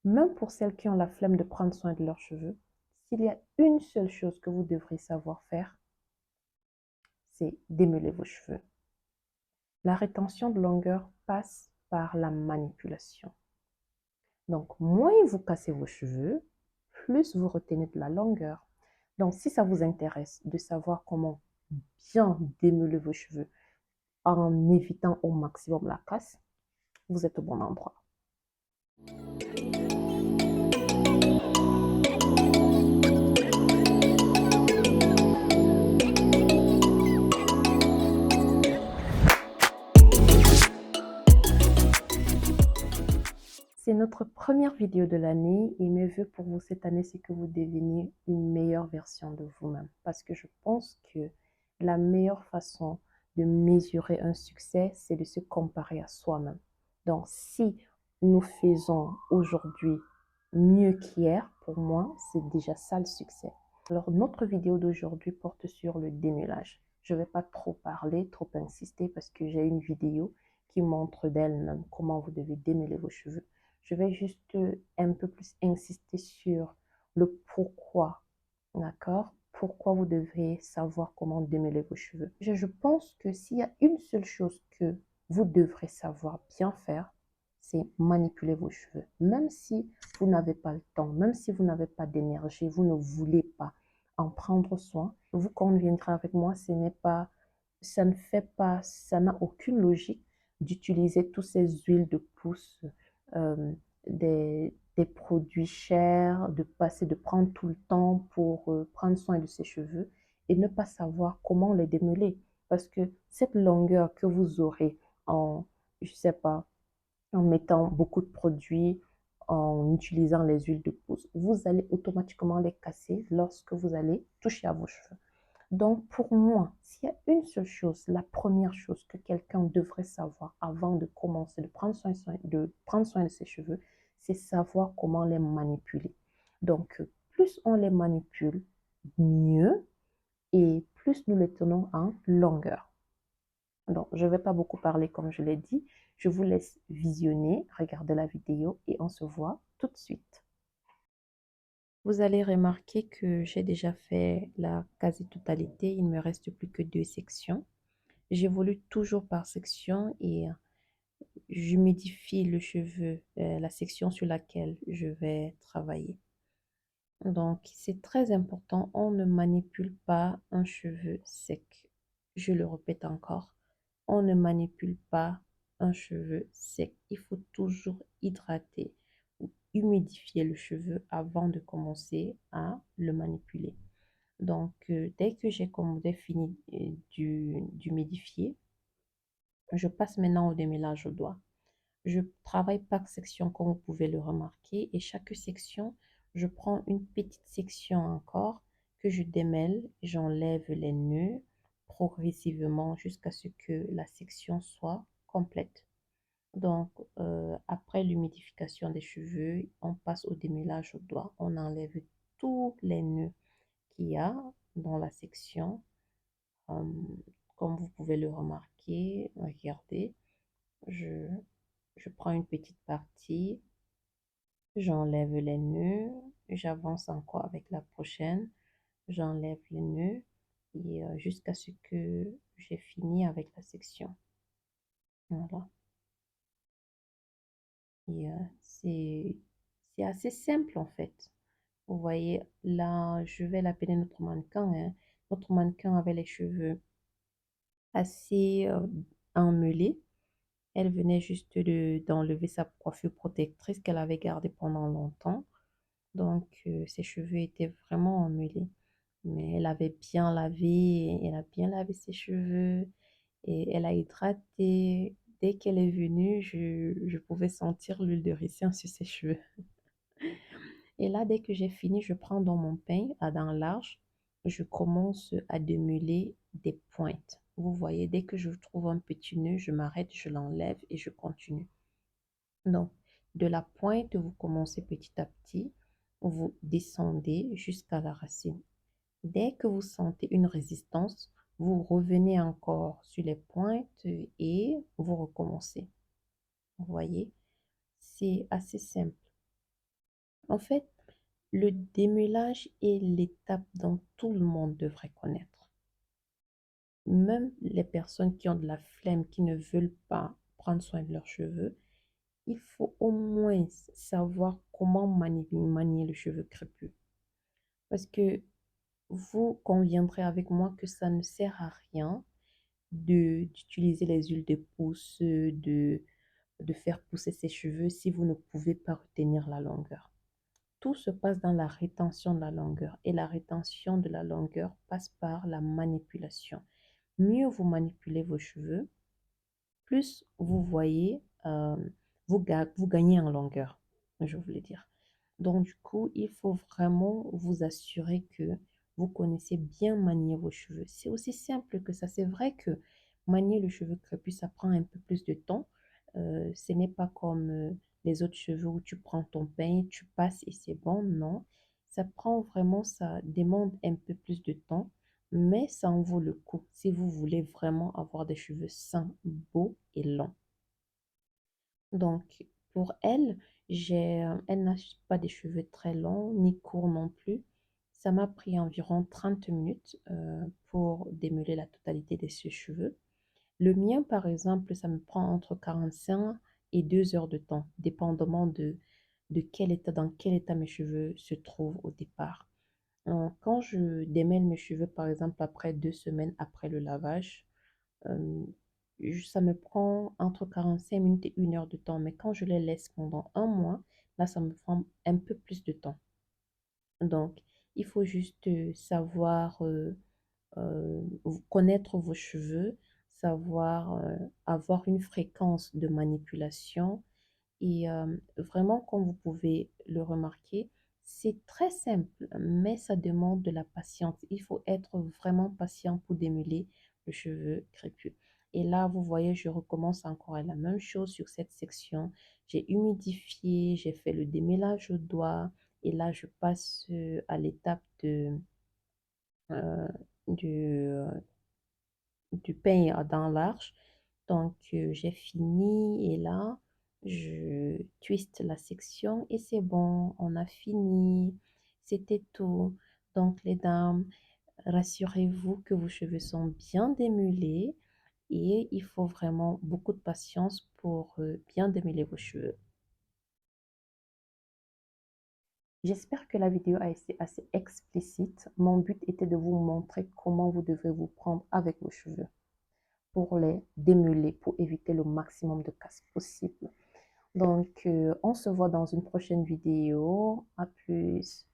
Même pour celles qui ont la flemme de prendre soin de leurs cheveux, s'il y a une seule chose que vous devrez savoir faire, c'est démêler vos cheveux. La rétention de longueur passe par la manipulation. Donc, moins vous cassez vos cheveux, plus vous retenez de la longueur. Donc, si ça vous intéresse de savoir comment bien démêler vos cheveux en évitant au maximum la casse, vous êtes au bon endroit. C'est notre première vidéo de l'année et mes vœux pour vous cette année, c'est que vous deveniez une meilleure version de vous-même. Parce que je pense que la meilleure façon de mesurer un succès, c'est de se comparer à soi-même. Donc, si nous faisons aujourd'hui mieux qu'hier, pour moi, c'est déjà ça le succès. Alors, notre vidéo d'aujourd'hui porte sur le démêlage. Je ne vais pas trop parler, trop insister parce que j'ai une vidéo qui montre d'elle-même comment vous devez démêler vos cheveux. Je vais juste un peu plus insister sur le pourquoi, d'accord? Pourquoi vous devez savoir comment démêler vos cheveux. Je pense que s'il y a une seule chose que vous devrez savoir bien faire, c'est manipuler vos cheveux. Même si vous n'avez pas le temps, même si vous n'avez pas d'énergie, vous ne voulez pas en prendre soin, vous conviendrez avec moi, ça ne fait pas, ça n'a aucune logique d'utiliser toutes ces huiles de pousse, euh, des produits chers, de prendre tout le temps pour prendre soin de ses cheveux et ne pas savoir comment les démêler. Parce que cette longueur que vous aurez je sais pas, en mettant beaucoup de produits, en utilisant les huiles de pousse, vous allez automatiquement les casser lorsque vous allez toucher à vos cheveux. Donc, pour moi, s'il y a une seule chose, la première chose que quelqu'un devrait savoir avant de commencer de prendre soin de ses cheveux, c'est savoir comment les manipuler. Donc, plus on les manipule, mieux et plus nous les tenons en longueur. Donc, je ne vais pas beaucoup parler comme je l'ai dit. Je vous laisse visionner, regarder la vidéo et on se voit tout de suite. Vous allez remarquer que j'ai déjà fait la quasi-totalité. Il ne me reste plus que 2 sections. J'évolue toujours par section et j'humidifie le cheveu, la section sur laquelle je vais travailler. Donc, c'est très important, on ne manipule pas un cheveu sec. Je le répète encore, on ne manipule pas un cheveu sec. Il faut toujours hydrater ou humidifier le cheveu avant de commencer à le manipuler. Donc, dès que j'ai fini d'humidifier, je passe maintenant au démêlage au doigt. Je travaille par section comme vous pouvez le remarquer et chaque section, je prends une petite section encore que je démêle, j'enlève les nœuds progressivement jusqu'à ce que la section soit complète. Donc, après l'humidification des cheveux, on passe au démêlage au doigt. On enlève tous les nœuds qu'il y a dans la section. Euh, Comme vous pouvez le remarquer, regardez, je, je prends une petite partie, j'enlève les nœuds, j'avance encore avec la prochaine, j'enlève les nœuds et jusqu'à ce que j'ai fini avec la section. Voilà. Et c'est assez simple en fait. Vous voyez, là, je vais l'appeler notre mannequin, hein. Notre mannequin avait les cheveux assez emmêlés. Elle venait juste d'enlever sa coiffure protectrice qu'elle avait gardée pendant longtemps. Donc, ses cheveux étaient vraiment emmêlés. Mais elle avait bien lavé, elle a bien lavé ses cheveux et elle a hydraté. Dès qu'elle est venue, je pouvais sentir l'huile de ricin sur ses cheveux. Et là, dès que j'ai fini, je prends dans mon peigne à dents larges, je commence à démêler des pointes. Vous voyez, dès que je trouve un petit nœud, je m'arrête, je l'enlève et je continue. Donc, de la pointe, vous commencez petit à petit, vous descendez jusqu'à la racine. Dès que vous sentez une résistance, vous revenez encore sur les pointes et vous recommencez. Vous voyez, c'est assez simple. En fait, le démêlage est l'étape dont tout le monde devrait connaître. Même les personnes qui ont de la flemme, qui ne veulent pas prendre soin de leurs cheveux, il faut au moins savoir comment manier le cheveu crépus. Parce que vous conviendrez avec moi que ça ne sert à rien d'utiliser les huiles de pousse, de faire pousser ses cheveux si vous ne pouvez pas retenir la longueur. Tout se passe dans la rétention de la longueur et la rétention de la longueur passe par la manipulation. Mieux vous manipulez vos cheveux, plus vous voyez, vous gagnez en longueur, je voulais dire. Donc, du coup, il faut vraiment vous assurer que vous connaissez bien manier vos cheveux. C'est aussi simple que ça. C'est vrai que manier le cheveu crépus, ça prend un peu plus de temps. Ce n'est pas comme les autres cheveux où tu prends ton peigne, tu passes et c'est bon. Non, ça prend vraiment, ça demande un peu plus de temps, mais ça en vaut le coup si vous voulez vraiment avoir des cheveux sains, beaux et longs. Donc, pour elle, elle n'a pas des cheveux très longs, ni courts non plus. Ça m'a pris environ 30 minutes pour démêler la totalité de ses cheveux. Le mien, par exemple, ça me prend entre 45 et 2 heures de temps, dépendamment dans quel état mes cheveux se trouvent au départ. Quand je démêle mes cheveux, par exemple, après 2 semaines après le lavage, euh, ça me prend entre 45 minutes et 1 heure de temps. Mais quand je les laisse pendant un mois, là, ça me prend un peu plus de temps. Donc, il faut juste savoir connaître vos cheveux, savoir avoir une fréquence de manipulation et vraiment, comme vous pouvez le remarquer, c'est très simple, mais ça demande de la patience. Il faut être vraiment patient pour démêler le cheveu crépus. Et là, vous voyez, je recommence encore à la même chose sur cette section. J'ai humidifié, j'ai fait le démêlage au doigt. Et là, je passe à l'étape euh, du, euh, du peigne dans l'arche. Donc, j'ai fini et là, je twiste la section et c'est bon, on a fini. C'était tout. Donc, les dames, rassurez-vous que vos cheveux sont bien démêlés et il faut vraiment beaucoup de patience pour bien démêler vos cheveux. J'espère que la vidéo a été assez explicite. Mon but était de vous montrer comment vous devez vous prendre avec vos cheveux pour les démêler, pour éviter le maximum de casse possible. Donc, on se voit dans une prochaine vidéo. À plus.